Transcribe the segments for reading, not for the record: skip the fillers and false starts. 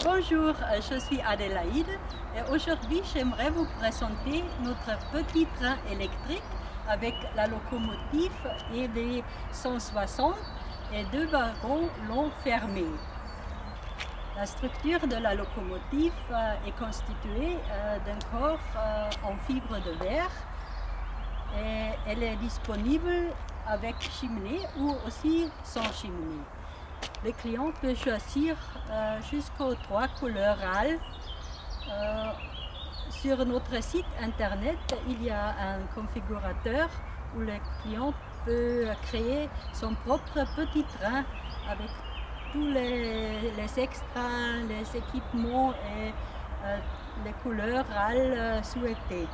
Bonjour, je suis Adélaïde et aujourd'hui j'aimerais vous présenter notre petit train électrique avec la locomotive EV 160 et deux wagons longs fermés. La structure de la locomotive est constituée d'un corps en fibre de verre et elle est disponible avec cheminée ou aussi sans cheminée. Les clients peuvent choisir jusqu'aux 3 couleurs RAL. Sur notre site internet, il y a un configurateur où le client peut créer son propre petit train avec tous les extras, les équipements et les couleurs RAL souhaitées.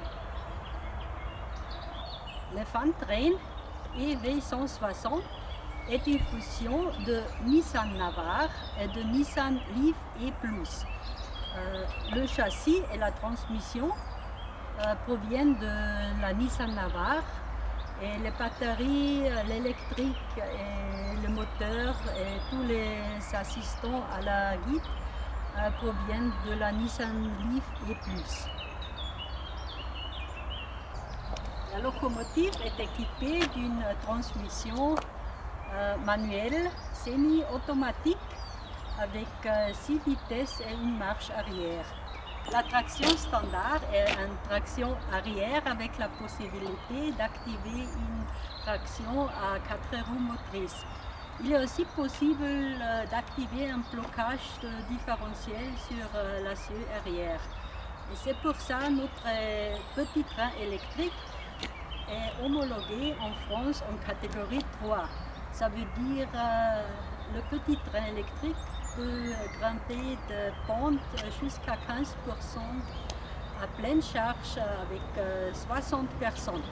Le Fun Train EV 160 est une fusion de Nissan Navare et de Nissan Leaf E+. Le châssis et la transmission proviennent de la Nissan Navare et les batteries, l'électrique et le moteur et tous les assistants à la guide proviennent de la Nissan Leaf E+. La locomotive est équipée d'une transmission manuel semi-automatique avec 6 vitesses et une marche arrière. La traction standard est une traction arrière avec la possibilité d'activer une traction à 4 roues motrices. Il est aussi possible d'activer un blocage de différentiel sur l'essieu arrière. Et c'est pour ça que notre petit train électrique est homologué en France en catégorie 3. Ça veut dire le petit train électrique peut grimper de pente jusqu'à 15% à pleine charge avec 60 personnes.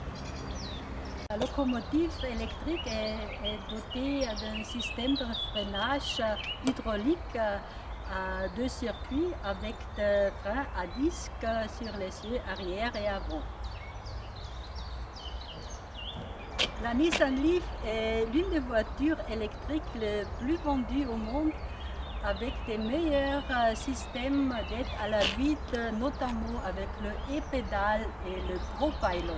La locomotive électrique est dotée d'un système de freinage hydraulique à 2 circuits avec des freins à disque sur les essieux arrière et avant. La Nissan Leaf est l'une des voitures électriques les plus vendues au monde avec des meilleurs systèmes d'aide à la vie, notamment avec le e-pédale et le ProPilot.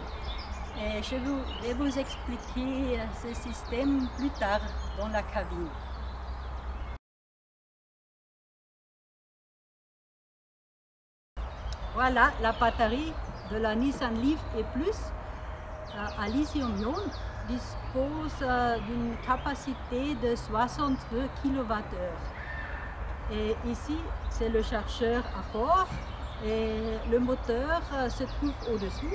Et je vais vous expliquer ce système plus tard dans la cabine. Voilà la batterie de la Nissan Leaf E+. À lithium-ion dispose d'une capacité de 62 kWh. Et ici, c'est le chargeur à bord et le moteur se trouve au-dessous.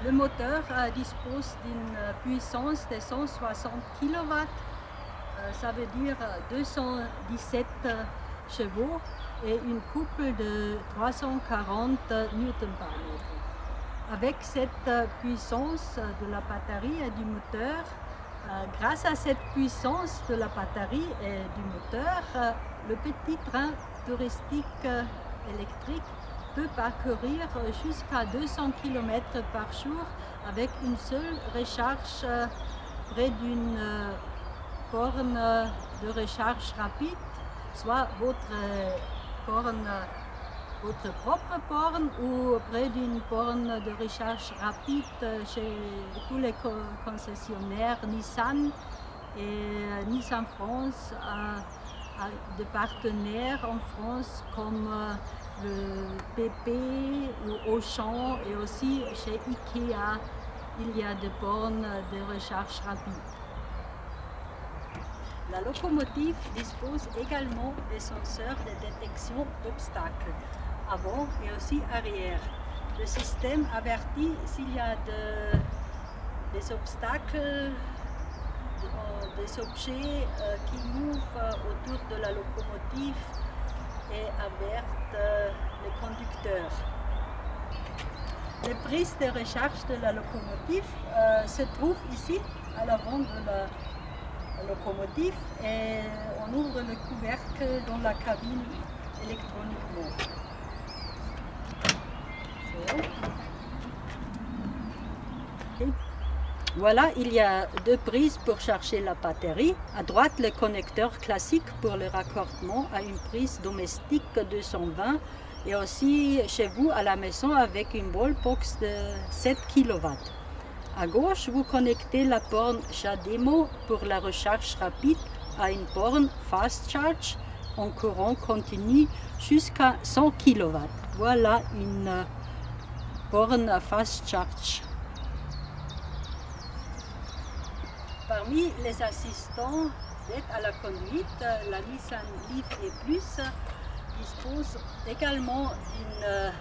Le moteur dispose d'une puissance de 160 kW, ça veut dire 217 chevaux et une couple de 340 Nm. Avec cette puissance de la batterie et du moteur, grâce à cette puissance de la batterie et du moteur, le petit train touristique électrique peut parcourir jusqu'à 200 km par jour avec une seule recharge près d'une borne de recharge rapide, soit votre propre borne ou près d'une borne de recharge rapide chez tous les concessionnaires Nissan et Nissan France a des partenaires en France comme le PP ou Auchan et aussi chez Ikea il y a des bornes de recharge rapide. La locomotive dispose également des senseurs de détection d'obstacles avant et aussi arrière. Le système avertit s'il y a des obstacles, des objets qui mouvent autour de la locomotive et alerte les conducteurs. Les prises de recharge de la locomotive se trouvent ici, à l'avant de la locomotive, et on ouvre le couvercle dans la cabine électroniquement. Et voilà, il y a deux prises pour charger la batterie. À droite, le connecteur classique pour le raccordement à une prise domestique 220 et aussi chez vous à la maison avec une wallbox de 7 kW. À gauche, vous connectez la borne CHAdeMO pour la recharge rapide à une borne Fast Charge en courant continu jusqu'à 100 kW. Voilà une borne Fast Charge. Parmi les assistants d'aide à la conduite, la Nissan Leaf et Plus dispose également d'un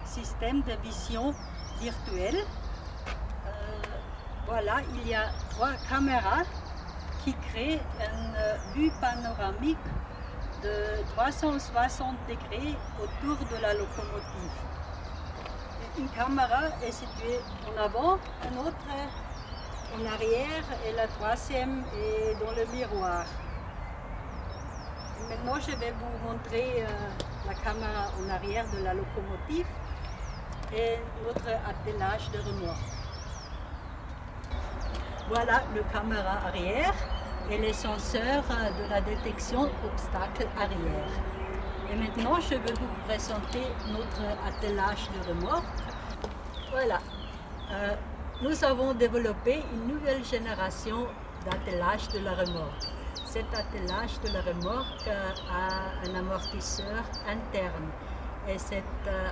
système de vision virtuelle. Voilà, il y a 3 caméras qui créent une vue panoramique de 360 degrés autour de la locomotive. Une caméra est située en avant, une autre en arrière et la troisième est dans le miroir. Et maintenant, je vais vous montrer la caméra en arrière de la locomotive et notre attelage de remorque. Voilà le caméra arrière et les senseurs de la détection obstacle arrière. Et maintenant, je vais vous présenter notre attelage de remorque. Voilà. Nous avons développé une nouvelle génération d'attelage de la remorque. Cet attelage de la remorque a un amortisseur interne. Et cet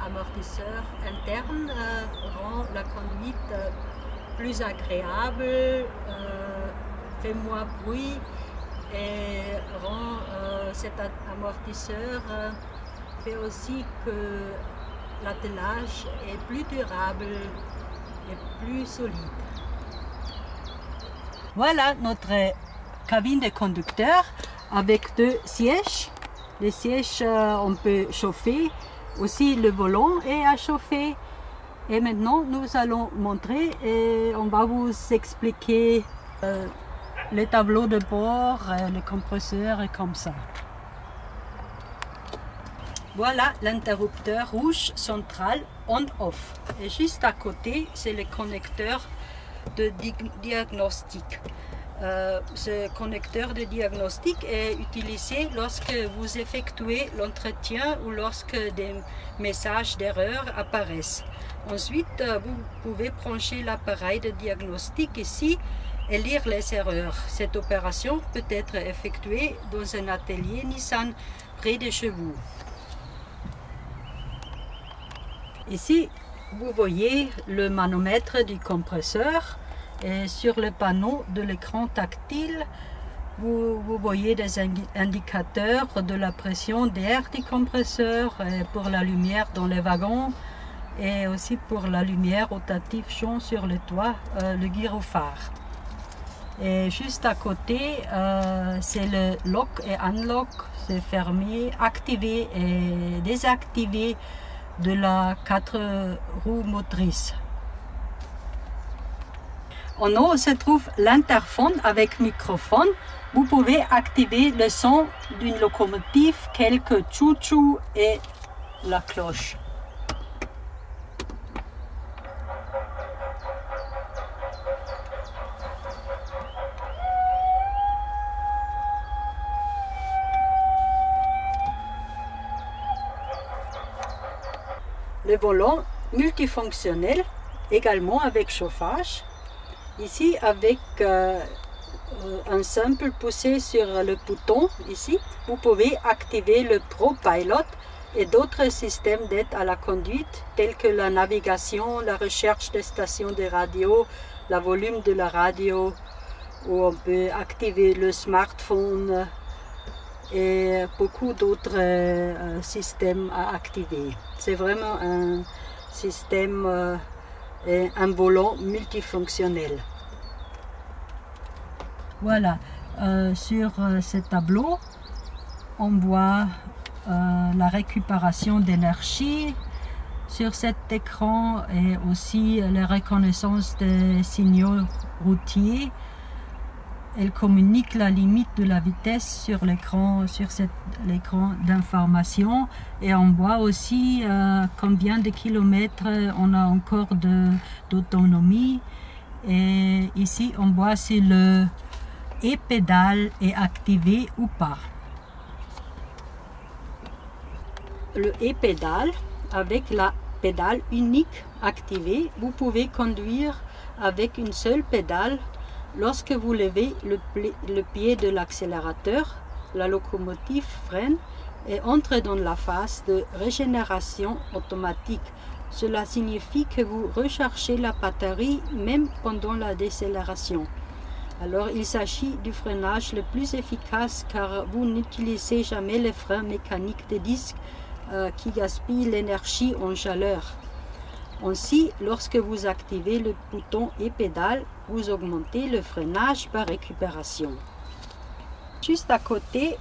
amortisseur interne rend la conduite plus agréable, fait moins bruit et rend cet amortisseur fait aussi que l'attelage est plus durable et plus solide. Voilà notre cabine de conducteur avec 2 sièges. Les sièges, on peut chauffer. Aussi le volant est à chauffer. Et maintenant, nous allons montrer et on va vous expliquer les tableaux de bord, le compresseur et comme ça. Voilà l'interrupteur rouge central on-off. Et juste à côté, c'est le connecteur de diagnostic. Ce connecteur de diagnostic est utilisé lorsque vous effectuez l'entretien ou lorsque des messages d'erreur apparaissent. Ensuite, vous pouvez brancher l'appareil de diagnostic ici et lire les erreurs. Cette opération peut être effectuée dans un atelier Nissan près de chez vous. Ici, vous voyez le manomètre du compresseur et sur le panneau de l'écran tactile, vous voyez des indicateurs de la pression d'air du compresseur pour la lumière dans les wagons et aussi pour la lumière rotative jaune sur le toit, le gyrophare. Et juste à côté, c'est le lock et unlock, c'est fermé, activé et désactivé de la 4 roues motrices. En haut se trouve l'interphone avec microphone. Vous pouvez activer le son d'une locomotive, quelques chou-chou et la cloche. Le volant multifonctionnel, également avec chauffage. Ici, avec un simple poussé sur le bouton, ici, vous pouvez activer le ProPilot et d'autres systèmes d'aide à la conduite, tels que la navigation, la recherche des stations de radio, le volume de la radio, où on peut activer le smartphone et beaucoup d'autres systèmes à activer. C'est vraiment un système et un volant multifonctionnel. Voilà, sur ce tableau, on voit la récupération d'énergie, sur cet écran et aussi la reconnaissance des signaux routiers. Elle communique la limite de la vitesse sur l'écran, l'écran d'information, et on voit aussi combien de kilomètres on a encore d'autonomie. Et ici on voit si le e-pédale est activé ou pas. Le e-pédale, avec la pédale unique activée, vous pouvez conduire avec une seule pédale. Lorsque vous levez le pied de l'accélérateur, la locomotive freine et entre dans la phase de régénération automatique. Cela signifie que vous rechargez la batterie même pendant la décélération. Alors il s'agit du freinage le plus efficace car vous n'utilisez jamais les freins mécaniques de disque qui gaspillent l'énergie en chaleur. Ainsi, lorsque vous activez le bouton et pédale, vous augmentez le freinage par récupération. Juste à côté,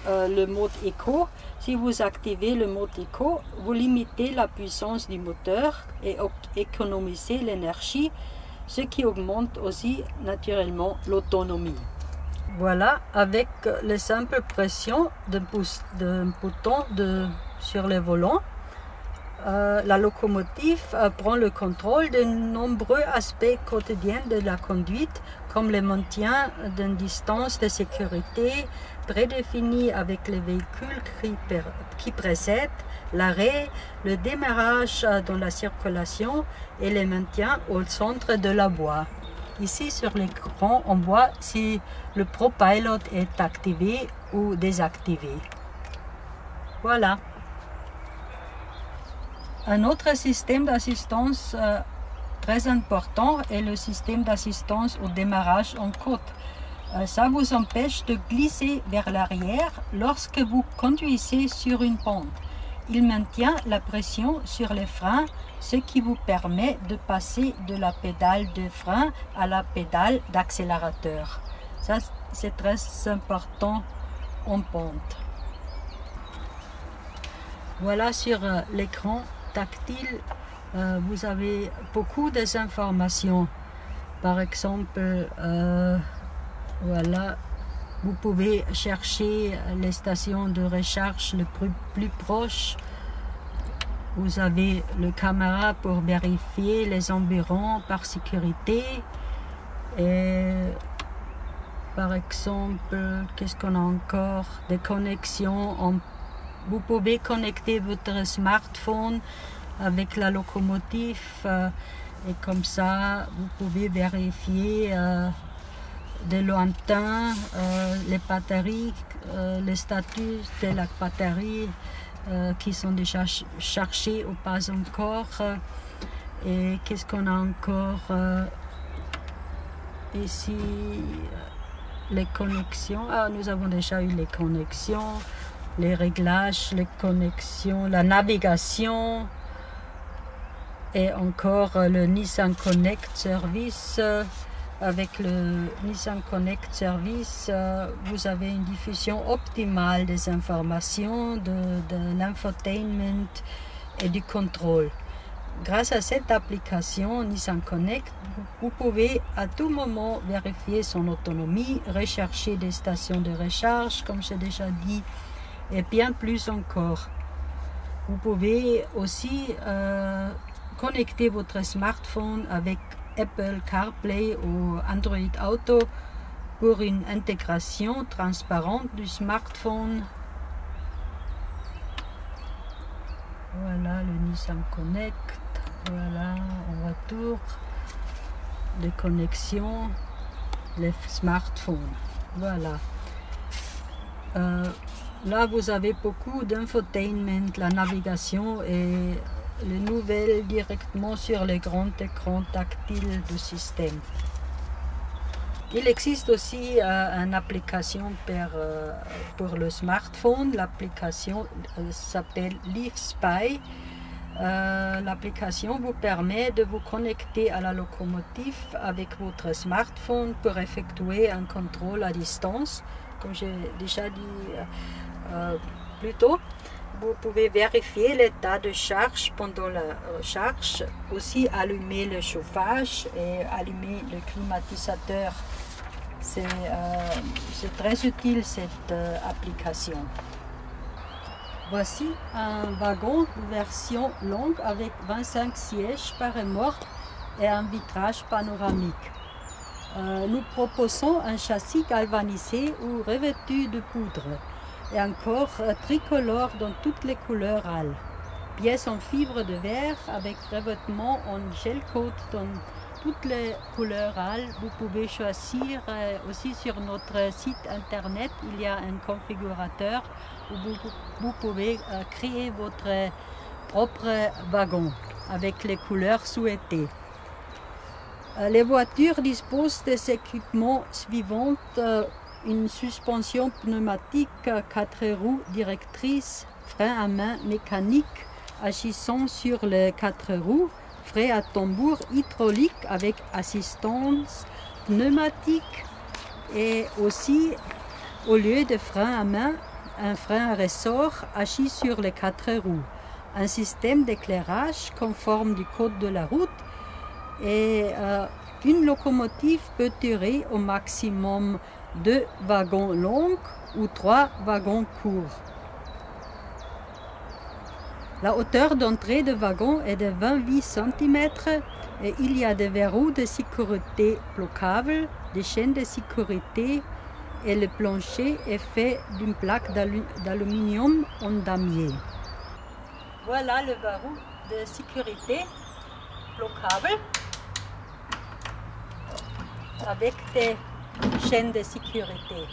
le mode éco, si vous activez le mode éco, vous limitez la puissance du moteur et économisez l'énergie, ce qui augmente aussi naturellement l'autonomie. Voilà, avec la simple pression d'un bouton sur le volant, la locomotive prend le contrôle de nombreux aspects quotidiens de la conduite, comme le maintien d'une distance de sécurité prédéfinie avec les véhicules qui précèdent, l'arrêt, le démarrage dans la circulation et le maintien au centre de la voie. Ici sur l'écran, on voit si le ProPilot est activé ou désactivé. Voilà. Un autre système d'assistance très important est le système d'assistance au démarrage en côte. Ça vous empêche de glisser vers l'arrière lorsque vous conduisez sur une pente. Il maintient la pression sur les freins, ce qui vous permet de passer de la pédale de frein à la pédale d'accélérateur. Ça, c'est très important en pente. Voilà sur l'écran tactile, vous avez beaucoup d'informations. Par exemple, voilà, vous pouvez chercher les stations de recharge les plus proches. Vous avez le caméra pour vérifier les environs par sécurité. Et par exemple, qu'est-ce qu'on a encore? Des connexions. Vous pouvez connecter votre smartphone avec la locomotive et comme ça, vous pouvez vérifier de lointain les batteries, les statuts de la batterie qui sont déjà chargés ou pas encore. Et qu'est-ce qu'on a encore ici? Les connexions. Ah, nous avons déjà eu les connexions, les réglages, les connexions, la navigation et encore le Nissan Connect Service. Avec le Nissan Connect Service, vous avez une diffusion optimale des informations, de l'infotainment et du contrôle. Grâce à cette application Nissan Connect, vous pouvez à tout moment vérifier son autonomie, rechercher des stations de recharge, comme j'ai déjà dit, et bien plus encore. Vous pouvez aussi connecter votre smartphone avec Apple CarPlay ou Android Auto pour une intégration transparente du smartphone. Voilà le Nissan Connect. Voilà, en retour de connexion, les smartphones. Voilà. Là, vous avez beaucoup d'infotainment, la navigation et les nouvelles directement sur les grands écrans tactiles du système. Il existe aussi une application pour le smartphone. L'application s'appelle LeafSpy. L'application vous permet de vous connecter à la locomotive avec votre smartphone pour effectuer un contrôle à distance, comme j'ai déjà dit plus tôt. vous pouvez vérifier l'état de charge pendant la recharge, aussi allumer le chauffage et allumer le climatisateur. C'est très utile cette application. Voici un wagon version longue avec 25 sièges par remorque et un vitrage panoramique. Nous proposons un châssis galvanisé ou revêtu de poudre et encore tricolore dans toutes les couleurs HAL. Pièces en fibre de verre avec revêtement en gel coat dans toutes les couleurs HAL. Vous pouvez choisir aussi sur notre site internet, il y a un configurateur où vous pouvez créer votre propre wagon avec les couleurs souhaitées. Les voitures disposent des équipements suivants: une suspension pneumatique 4 roues directrices, frein à main mécanique agissant sur les 4 roues, frein à tambour hydraulique avec assistance pneumatique et aussi, au lieu de frein à main, un frein à ressort agit sur les 4 roues, un système d'éclairage conforme du code de la route et une locomotive peut tirer au maximum 2 wagons longs ou 3 wagons courts. La hauteur d'entrée de wagon est de 28 cm et il y a des verrous de sécurité bloquables, des chaînes de sécurité et le plancher est fait d'une plaque d'aluminium en damier. Voilà le verrou de sécurité bloquable avec des chaînes de sécurité.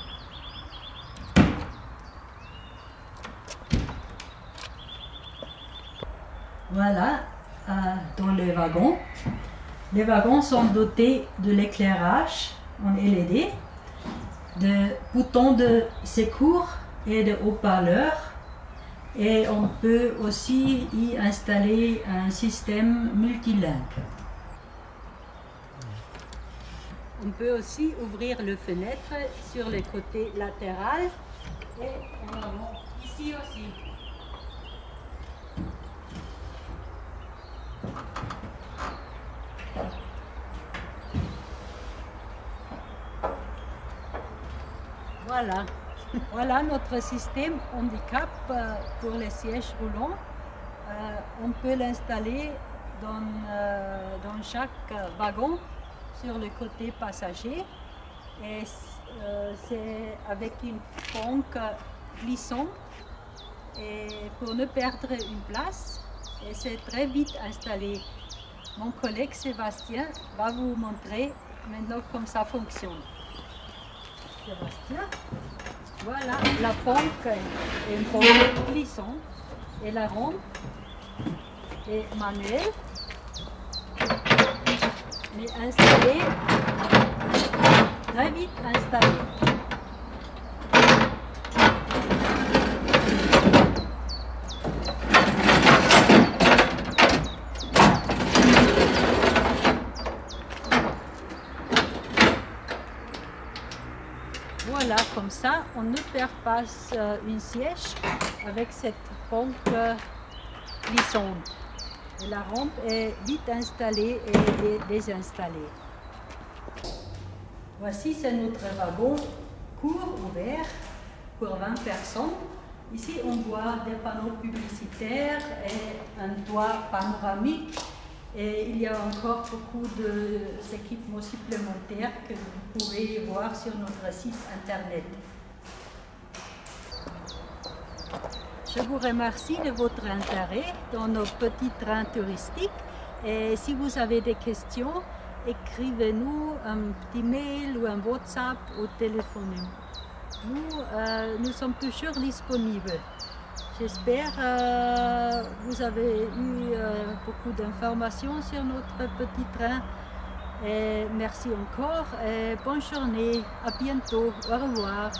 Voilà, dans les wagons. Les wagons sont dotés de l'éclairage en LED, de boutons de secours et de haut-parleurs. Et on peut aussi y installer un système multilingue. On peut aussi ouvrir les fenêtres sur le côté latéral et en avant ici aussi. Voilà. Voilà notre système handicap pour les sièges roulants. On peut l'installer dans chaque wagon sur le côté passager et c'est avec une pompe glissante et pour ne perdre une place, et c'est très vite installé. Mon collègue Sébastien va vous montrer maintenant comment ça fonctionne. Sébastien, voilà, la pompe est une pompe glissante et la rampe est manuelle, mais installée, très vite installée. Voilà, comme ça, on ne perd pas une siège avec cette pompe glissante. Et la rampe est vite installée et désinstallée. Voici, c'est notre wagon court ouvert pour 20 personnes. Ici, on voit des panneaux publicitaires et un toit panoramique. Et il y a encore beaucoup d'équipements supplémentaires que vous pouvez voir sur notre site internet. Je vous remercie de votre intérêt dans nos petits trains touristiques. Et si vous avez des questions, écrivez-nous un petit mail ou un WhatsApp ou téléphonez-nous. Nous sommes toujours disponibles. J'espère que vous avez eu beaucoup d'informations sur notre petit train. Et merci encore et bonne journée. À bientôt. Au revoir.